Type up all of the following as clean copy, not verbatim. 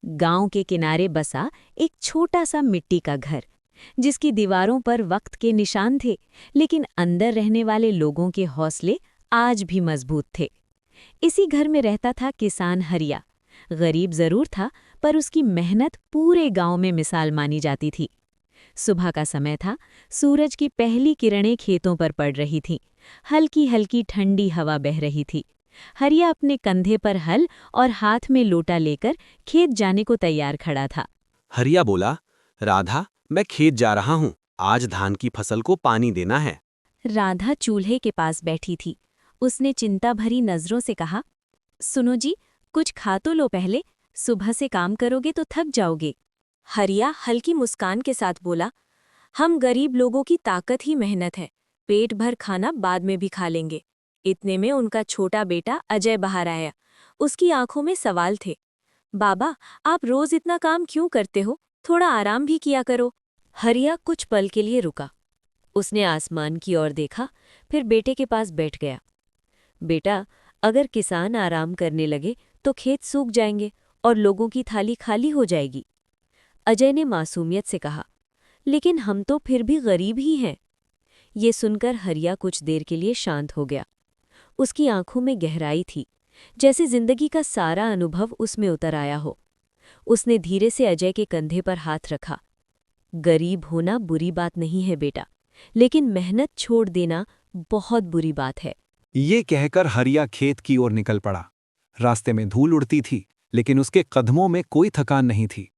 गांव के किनारे बसा एक छोटा सा मिट्टी का घर, जिसकी दीवारों पर वक्त के निशान थे, लेकिन अंदर रहने वाले लोगों के हौसले आज भी मजबूत थे। इसी घर में रहता था किसान हरिया। गरीब जरूर था, पर उसकी मेहनत पूरे गांव में मिसाल मानी जाती थी। सुबह का समय था, सूरज की पहली किरणें खेतों पर पड़ रही थीं। हल्की हल्की ठंडी हवा बह रही थी। हरिया अपने कंधे पर हल और हाथ में लोटा लेकर खेत जाने को तैयार खड़ा था। हरिया बोला, राधा, मैं खेत जा रहा हूँ। आज धान की फसल को पानी देना है। राधा चूल्हे के पास बैठी थी। उसने चिंता भरी नजरों से कहा, सुनो जी, कुछ खा तो लो पहले, सुबह से काम करोगे तो थक जाओगे। हरिया हल्की मुस्कान के साथ बोला, हम गरीब लोगों की ताकत ही मेहनत है, पेट भर खाना बाद में भी खा लेंगे। इतने में उनका छोटा बेटा अजय बाहर आया। उसकी आंखों में सवाल थे। बाबा, आप रोज इतना काम क्यों करते हो? थोड़ा आराम भी किया करो। हरिया कुछ पल के लिए रुका। उसने आसमान की ओर देखा, फिर बेटे के पास बैठ गया। बेटा, अगर किसान आराम करने लगे तो खेत सूख जाएंगे और लोगों की थाली खाली हो जाएगी। अजय ने मासूमियत से कहा, लेकिन हम तो फिर भी गरीब ही हैं। ये सुनकर हरिया कुछ देर के लिए शांत हो गया। उसकी आंखों में गहराई थी, जैसे जिंदगी का सारा अनुभव उसमें उतर आया हो। उसने धीरे से अजय के कंधे पर हाथ रखा। गरीब होना बुरी बात नहीं है बेटा, लेकिन मेहनत छोड़ देना बहुत बुरी बात है। ये कहकर हरिया खेत की ओर निकल पड़ा। रास्ते में धूल उड़ती थी, लेकिन उसके कदमों में कोई थकान नहीं थी।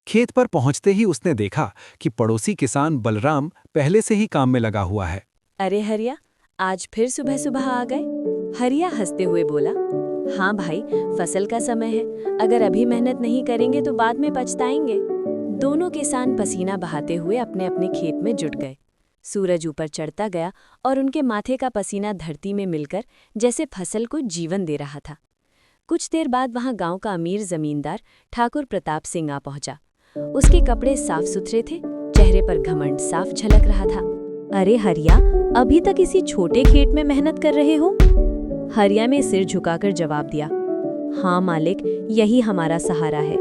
खेत पर पहुंचते ही उसने देखा कि पड़ोसी किसान बलराम पहले से ही काम में लगा हुआ है। अरे हरिया, आज फिर सुबह सुबह आ गए? हरिया हंसते हुए बोला, हाँ भाई, फसल का समय है। अगर अभी मेहनत नहीं करेंगे तो बाद में पछताएंगे। दोनों किसान पसीना बहाते हुए अपने अपने खेत में जुट गए। सूरज ऊपर चढ़ता गया और उनके माथे का पसीना धरती में मिलकर जैसे फसल को जीवन दे रहा था। कुछ देर बाद वहां गांव का अमीर जमींदार ठाकुर प्रताप सिंह आ पहुंचा। उसके कपड़े साफ सुथरे थे, चेहरे पर घमंड साफ झलक रहा था। अरे हरिया, अभी तक इसी छोटे खेत में मेहनत कर रहे हो? हरिया ने सिर झुकाकर जवाब दिया, हाँ मालिक, यही हमारा सहारा है।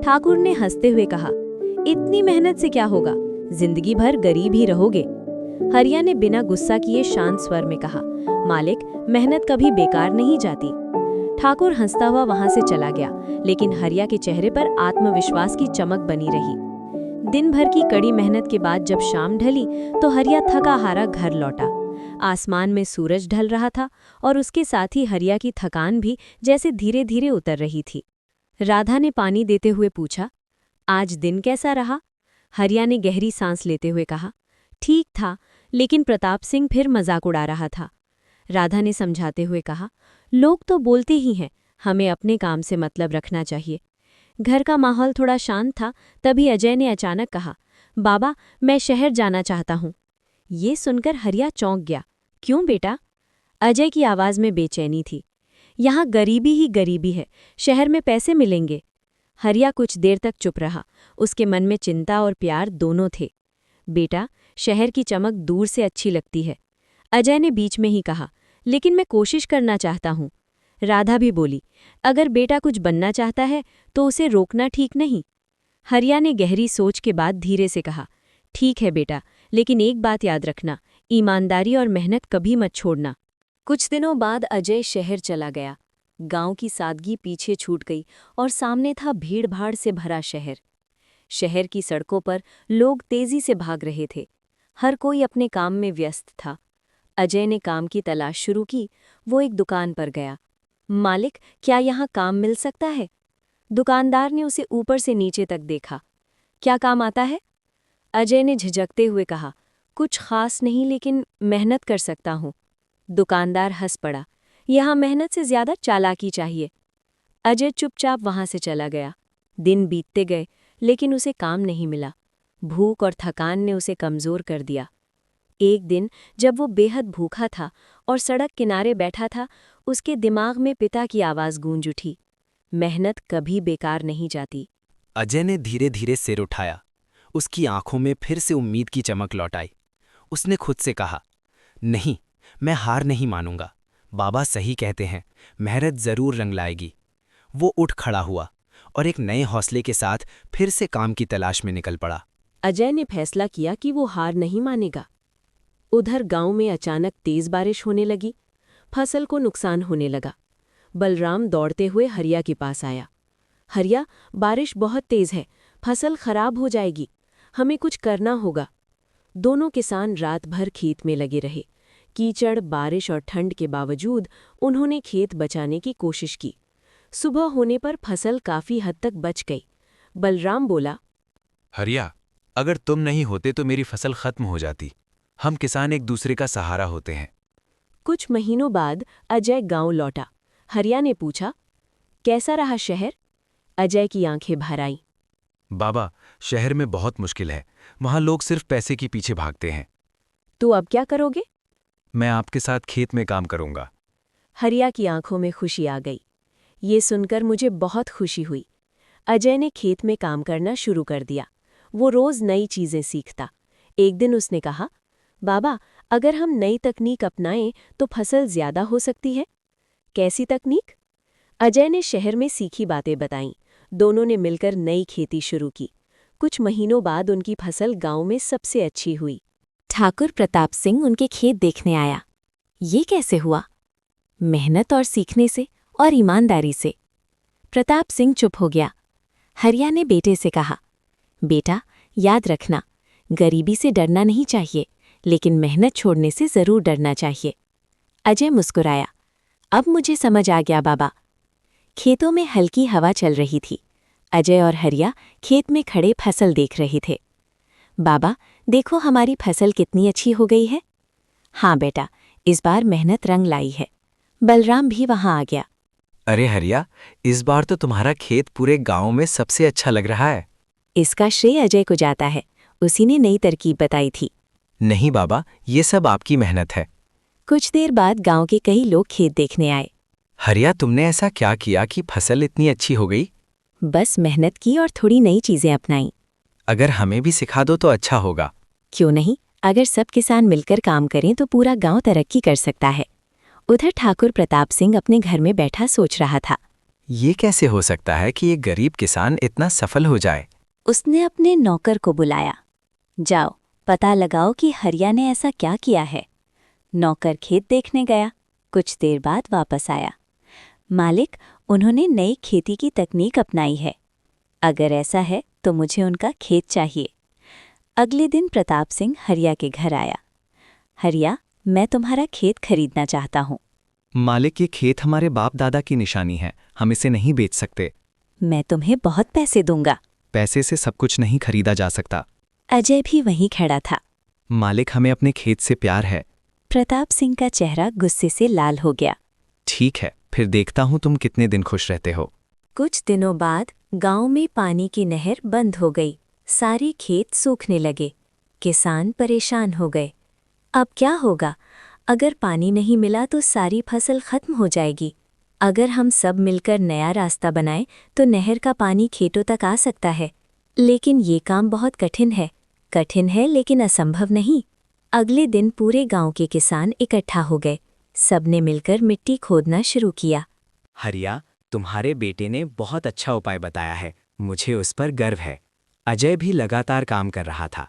ठाकुर ने हंसते हुए कहा, इतनी मेहनत से क्या होगा, जिंदगी भर गरीब ही रहोगे। हरिया ने बिना गुस्सा किए शांत स्वर में कहा, मालिक, मेहनत कभी बेकार नहीं जाती। ठाकुर हंसता हुआ वहां से चला गया, लेकिन हरिया के चेहरे पर आत्मविश्वास की चमक बनी रही। दिन भर की कड़ी मेहनत के बाद जब शाम ढली तो हरिया थका हारा घर लौटा। आसमान में सूरज ढल रहा था और उसके साथ ही हरिया की थकान भी जैसे धीरे धीरे उतर रही थी। राधा ने पानी देते हुए पूछा, आज दिन कैसा रहा? हरिया ने गहरी सांस लेते हुए कहा, ठीक था, लेकिन प्रताप सिंह फिर मजाक उड़ा रहा था। राधा ने समझाते हुए कहा, लोग तो बोलते ही हैं, हमें अपने काम से मतलब रखना चाहिए। घर का माहौल थोड़ा शांत था, तभी अजय ने अचानक कहा, बाबा, मैं शहर जाना चाहता हूँ। ये सुनकर हरिया चौंक गया। क्यों बेटा? अजय की आवाज़ में बेचैनी थी। यहाँ गरीबी ही गरीबी है, शहर में पैसे मिलेंगे। हरिया कुछ देर तक चुप रहा। उसके मन में चिंता और प्यार दोनों थे। बेटा, शहर की चमक दूर से अच्छी लगती है। अजय ने बीच में ही कहा, लेकिन मैं कोशिश करना चाहता हूँ। राधा भी बोली, अगर बेटा कुछ बनना चाहता है तो उसे रोकना ठीक नहीं। हरिया ने गहरी सोच के बाद धीरे से कहा, ठीक है बेटा, लेकिन एक बात याद रखना, ईमानदारी और मेहनत कभी मत छोड़ना। कुछ दिनों बाद अजय शहर चला गया। गांव की सादगी पीछे छूट गई और सामने था भीड़-भाड़ से भरा शहर। शहर की सड़कों पर लोग तेजी से भाग रहे थे। हर कोई अपने काम में व्यस्त था। अजय ने काम की तलाश शुरू की। वो एक दुकान पर गया। मालिक, क्या यहाँ काम मिल सकता है? दुकानदार ने उसे ऊपर से नीचे तक देखा। क्या काम आता है? अजय ने झिझकते हुए कहा, कुछ खास नहीं, लेकिन मेहनत कर सकता हूँ। दुकानदार हंस पड़ा, यहाँ मेहनत से ज्यादा चालाकी चाहिए। अजय चुपचाप वहां से चला गया। दिन बीतते गए, लेकिन उसे काम नहीं मिला। भूख और थकान ने उसे कमजोर कर दिया। एक दिन जब वो बेहद भूखा था और सड़क किनारे बैठा था, उसके दिमाग में पिता की आवाज़ गूंज उठी, मेहनत कभी बेकार नहीं जाती। अजय ने धीरे धीरे सिर उठाया। उसकी आंखों में फिर से उम्मीद की चमक लौट आई। उसने खुद से कहा, नहीं, मैं हार नहीं मानूंगा। बाबा सही कहते हैं, मेहनत जरूर रंग लाएगी। वो उठ खड़ा हुआ और एक नए हौसले के साथ फिर से काम की तलाश में निकल पड़ा। अजय ने फैसला किया कि वो हार नहीं मानेगा। उधर गांव में अचानक तेज बारिश होने लगी। फसल को नुकसान होने लगा। बलराम दौड़ते हुए हरिया के पास आया। हरिया, बारिश बहुत तेज है, फसल खराब हो जाएगी, हमें कुछ करना होगा। दोनों किसान रात भर खेत में लगे रहे। कीचड़, बारिश और ठंड के बावजूद उन्होंने खेत बचाने की कोशिश की। सुबह होने पर फसल काफी हद तक बच गई। बलराम बोला, हरिया, अगर तुम नहीं होते तो मेरी फसल खत्म हो जाती। हम किसान एक दूसरे का सहारा होते हैं। कुछ महीनों बाद अजय गांव लौटा। हरिया ने पूछा, कैसा रहा शहर? अजय की आंखें भर आईं। बाबा, शहर में बहुत मुश्किल है। वहां लोग सिर्फ पैसे के पीछे भागते हैं। तो अब क्या करोगे? मैं आपके साथ खेत में काम करूंगा। हरिया की आंखों में खुशी आ गई। ये सुनकर मुझे बहुत खुशी हुई। अजय ने खेत में काम करना शुरू कर दिया। वो रोज नई चीजें सीखता। एक दिन उसने कहा, बाबा, अगर हम नई तकनीक अपनाएं तो फसल ज्यादा हो सकती है। कैसी तकनीक? अजय ने शहर में सीखी बातें बताईं। दोनों ने मिलकर नई खेती शुरू की। कुछ महीनों बाद उनकी फसल गांव में सबसे अच्छी हुई। ठाकुर प्रताप सिंह उनके खेत देखने आया। ये कैसे हुआ? मेहनत और सीखने से और ईमानदारी से। प्रताप सिंह चुप हो गया। हरिया ने बेटे से कहा, बेटा, याद रखना, गरीबी से डरना नहीं चाहिए, लेकिन मेहनत छोड़ने से जरूर डरना चाहिए। अजय मुस्कुराया, अब मुझे समझ आ गया बाबा। खेतों में हल्की हवा चल रही थी। अजय और हरिया खेत में खड़े फसल देख रहे थे। बाबा, देखो हमारी फसल कितनी अच्छी हो गई है। हाँ बेटा, इस बार मेहनत रंग लाई है। बलराम भी वहां आ गया। अरे हरिया, इस बार तो तुम्हारा खेत पूरे गांव में सबसे अच्छा लग रहा है। इसका श्रेय अजय को जाता है। उसी ने नई तरकीब बताई थी। नहीं बाबा, ये सब आपकी मेहनत है। कुछ देर बाद गांव के कई लोग खेत देखने आए। हरिया, तुमने ऐसा क्या किया कि फसल इतनी अच्छी हो गई? बस मेहनत की और थोड़ी नई चीजें अपनाई। अगर हमें भी सिखा दो तो अच्छा होगा। क्यों नहीं? अगर सब किसान मिलकर काम करें तो पूरा गांव तरक्की कर सकता है। उधर ठाकुर प्रताप सिंह अपने घर में बैठा सोच रहा था। ये कैसे हो सकता है कि एक गरीब किसान इतना सफल हो जाए? उसने अपने नौकर को बुलाया। जाओ, पता लगाओ कि हरिया ने ऐसा क्या किया है। नौकर खेत देखने गया। कुछ देर बाद वापस आया। मालिक, उन्होंने नई खेती की तकनीक अपनाई है। अगर ऐसा है तो मुझे उनका खेत चाहिए। अगले दिन प्रताप सिंह हरिया के घर आया। हरिया, मैं तुम्हारा खेत खरीदना चाहता हूँ। मालिक, ये खेत हमारे बाप दादा की निशानी है, हम इसे नहीं बेच सकते। मैं तुम्हें बहुत पैसे दूंगा। पैसे से सब कुछ नहीं खरीदा जा सकता। अजय भी वहीं खड़ा था। मालिक, हमें अपने खेत से प्यार है। प्रताप सिंह का चेहरा गुस्से से लाल हो गया। ठीक है, फिर देखता हूं तुम कितने दिन खुश रहते हो। कुछ दिनों बाद गांव में पानी की नहर बंद हो गई। सारे खेत सूखने लगे। किसान परेशान हो गए। अब क्या होगा? अगर पानी नहीं मिला तो सारी फसल खत्म हो जाएगी। अगर हम सब मिलकर नया रास्ता बनाएं तो नहर का पानी खेतों तक आ सकता है। लेकिन ये काम बहुत कठिन है। कठिन है लेकिन असंभव नहीं। अगले दिन पूरे गांव के किसान इकट्ठा हो गए। सबने मिलकर मिट्टी खोदना शुरू किया। हरिया, तुम्हारे बेटे ने बहुत अच्छा उपाय बताया है, मुझे उस पर गर्व है। अजय भी लगातार काम कर रहा था।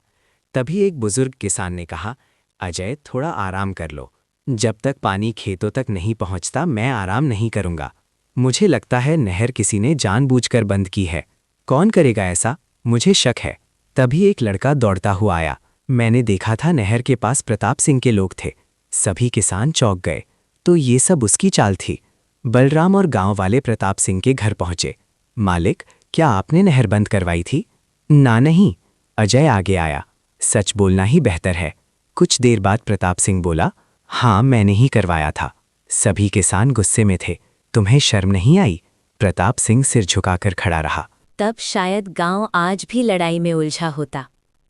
तभी एक बुजुर्ग किसान ने कहा, अजय, थोड़ा आराम कर लो। जब तक पानी खेतों तक नहीं पहुंचता मैं आराम नहीं करूंगा। मुझे लगता है नहर किसी ने जानबूझकर बंद की है। कौन करेगा ऐसा? मुझे शक है। तभी एक लड़का दौड़ता हुआ आया। मैंने देखा था नहर के पास प्रताप सिंह के लोग थे। सभी किसान चौंक गए। तो ये सब उसकी चाल थी। बलराम और गांव वाले प्रताप सिंह के घर पहुंचे। मालिक, क्या आपने नहर बंद करवाई थी? ना नहीं। अजय आगे आया। सच बोलना ही बेहतर है। कुछ देर बाद प्रताप सिंह बोला, हाँ, मैंने ही करवाया था। सभी किसान गुस्से में थे। तुम्हें शर्म नहीं आई? प्रताप सिंह सिर झुकाकर खड़ा रहा। तब शायद गांव आज भी लड़ाई में उलझा होता।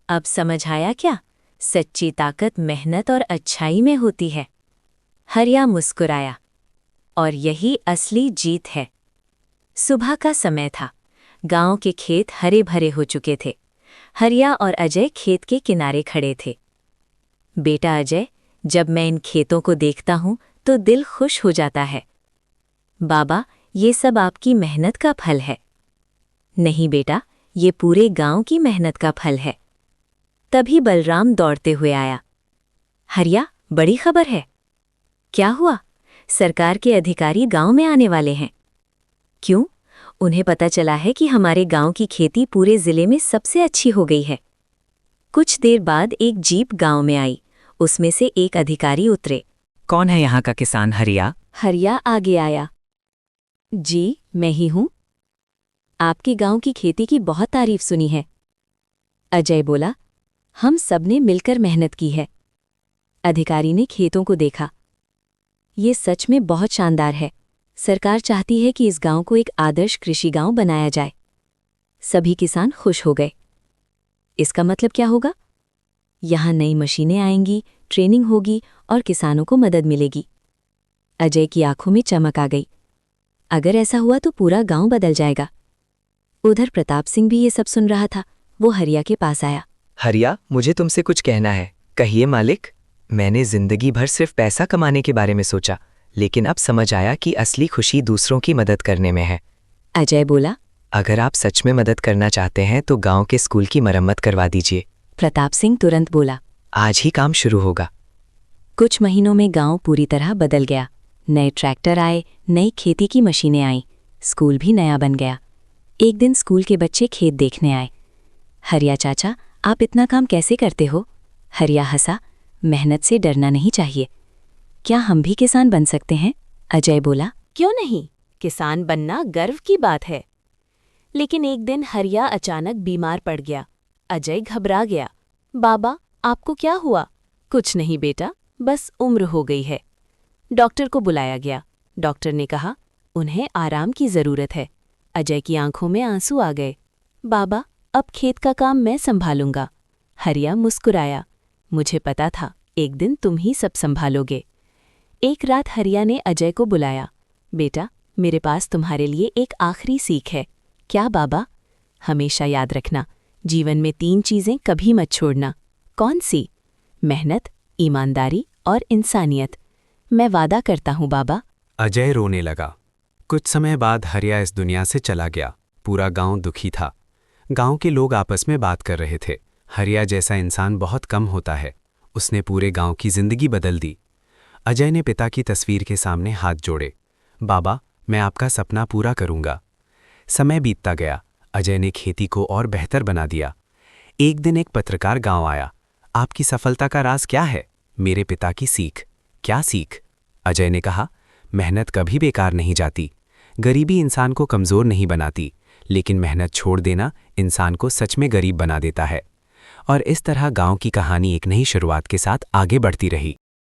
अब समझ आया क्या? सच्ची ताकत मेहनत और अच्छाई में होती है। हरिया मुस्कुराया। और यही असली जीत है। सुबह का समय था। गांव के खेत हरे भरे हो चुके थे। हरिया और अजय खेत के किनारे खड़े थे। बेटा अजय, जब मैं इन खेतों को देखता हूं तो दिल खुश हो जाता है। बाबा, ये सब आपकी मेहनत का फल है। नहीं बेटा, ये पूरे गांव की मेहनत का फल है। तभी बलराम दौड़ते हुए आया। हरिया, बड़ी खबर है। क्या हुआ? सरकार के अधिकारी गांव में आने वाले हैं। क्यों? उन्हें पता चला है कि हमारे गांव की खेती पूरे जिले में सबसे अच्छी हो गई है। कुछ देर बाद एक जीप गांव में आई। उसमें से एक अधिकारी उतरे। कौन है यहाँ का किसान हरिया? हरिया आगे आया। जी, मैं ही हूं। आपके गांव की खेती की बहुत तारीफ सुनी है। अजय बोला, हम सबने मिलकर मेहनत की है। अधिकारी ने खेतों को देखा। ये सच में बहुत शानदार है। सरकार चाहती है कि इस गांव को एक आदर्श कृषि गांव बनाया जाए। सभी किसान खुश हो गए। इसका मतलब क्या होगा? यहाँ नई मशीनें आएंगी, ट्रेनिंग होगी और किसानों को मदद मिलेगी। अजय की आंखों में चमक आ गई। अगर ऐसा हुआ तो पूरा गांव बदल जाएगा। उधर प्रताप सिंह भी ये सब सुन रहा था। वो हरिया के पास आया। हरिया, मुझे तुमसे कुछ कहना है। कहिए मालिक। मैंने जिंदगी भर सिर्फ पैसा कमाने के बारे में सोचा, लेकिन अब समझ आया कि असली खुशी दूसरों की मदद करने में है। अजय बोला, अगर आप सच में मदद करना चाहते हैं तो गांव के स्कूल की मरम्मत करवा दीजिए। प्रताप सिंह तुरंत बोला, आज ही काम शुरू होगा। कुछ महीनों में गांव पूरी तरह बदल गया। नए ट्रैक्टर आए, नई खेती की मशीनें आईं, स्कूल भी नया बन गया। एक दिन स्कूल के बच्चे खेत देखने आए। हरिया चाचा, आप इतना काम कैसे करते हो? हरिया हंसा, मेहनत से डरना नहीं चाहिए। क्या हम भी किसान बन सकते हैं? अजय बोला, क्यों नहीं, किसान बनना गर्व की बात है। लेकिन एक दिन हरिया अचानक बीमार पड़ गया। अजय घबरा गया। बाबा, आपको क्या हुआ? कुछ नहीं बेटा, बस उम्र हो गई है। डॉक्टर को बुलाया गया। डॉक्टर ने कहा, उन्हें आराम की जरूरत है। अजय की आंखों में आंसू आ गए। बाबा, अब खेत का काम मैं संभालूंगा। हरिया मुस्कुराया, मुझे पता था एक दिन तुम ही सब संभालोगे। एक रात हरिया ने अजय को बुलाया। बेटा, मेरे पास तुम्हारे लिए एक आखिरी सीख है। क्या बाबा? हमेशा याद रखना, जीवन में 3 चीजें कभी मत छोड़ना। कौन सी? मेहनत, ईमानदारी और इंसानियत। मैं वादा करता हूँ बाबा। अजय रोने लगा। कुछ समय बाद हरिया इस दुनिया से चला गया। पूरा गांव दुखी था। गांव के लोग आपस में बात कर रहे थे, हरिया जैसा इंसान बहुत कम होता है। उसने पूरे गांव की जिंदगी बदल दी। अजय ने पिता की तस्वीर के सामने हाथ जोड़े। बाबा, मैं आपका सपना पूरा करूंगा। समय बीतता गया। अजय ने खेती को और बेहतर बना दिया। एक दिन एक पत्रकार गांव आया। आपकी सफलता का राज क्या है? मेरे पिता की सीख। क्या सीख? अजय ने कहा, मेहनत कभी बेकार नहीं जाती। गरीबी इंसान को कमज़ोर नहीं बनाती, लेकिन मेहनत छोड़ देना इंसान को सच में गरीब बना देता है। और इस तरह गांव की कहानी एक नई शुरुआत के साथ आगे बढ़ती रही।